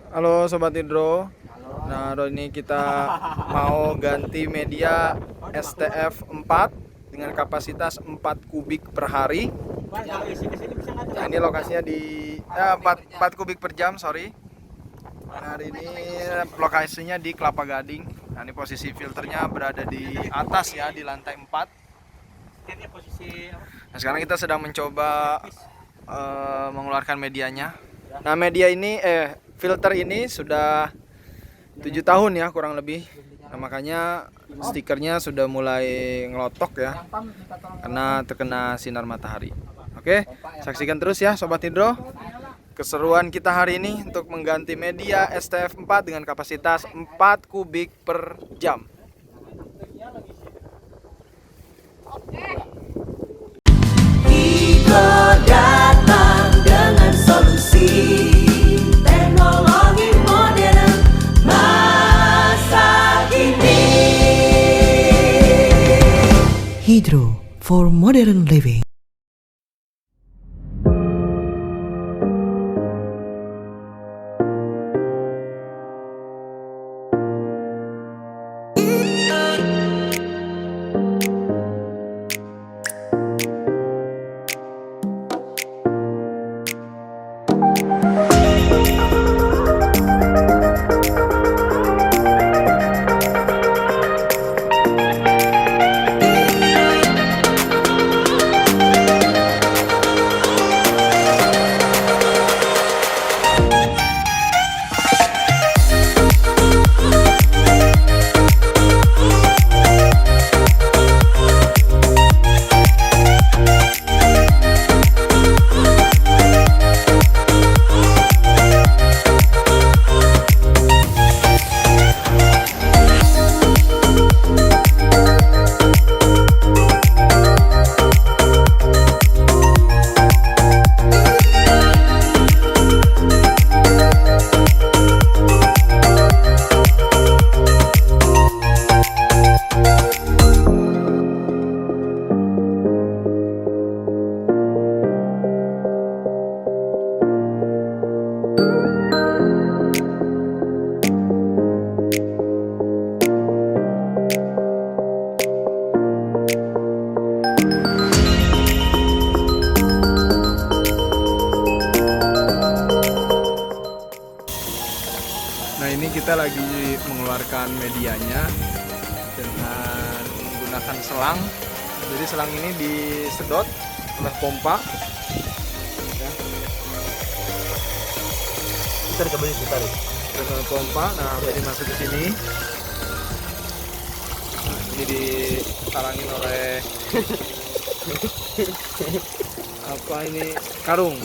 Halo Sobat Hidro. Nah, hari ini kita mau ganti media STF 4 dengan kapasitas 4 kubik per hari. Nah, ini lokasinya di 4 kubik per jam, sorry. Nah, hari ini lokasinya di Kelapa Gading. Nah, ini posisi filternya berada di atas ya, di lantai 4. Nah, sekarang kita sedang mencoba mengeluarkan medianya. Nah, filter ini sudah 7 tahun ya kurang lebih. Nah, makanya stikernya sudah mulai ngelotok ya karena terkena sinar matahari. Oke, saksikan terus ya Sobat Hidro keseruan kita hari ini untuk mengganti media STF 4 dengan kapasitas 4 kubik per jam. Hidro datang dengan solusi teknologi modern masa kini. Hidro for modern living. Nah, ini kita lagi mengeluarkan medianya dengan menggunakan selang. Jadi selang ini disedot oleh pompa. Ya. Kita dikembali ditarik. Dengan pompa. Nah, jadi masuk ke sini. Nah, ini ditalangin oleh apa ini karung.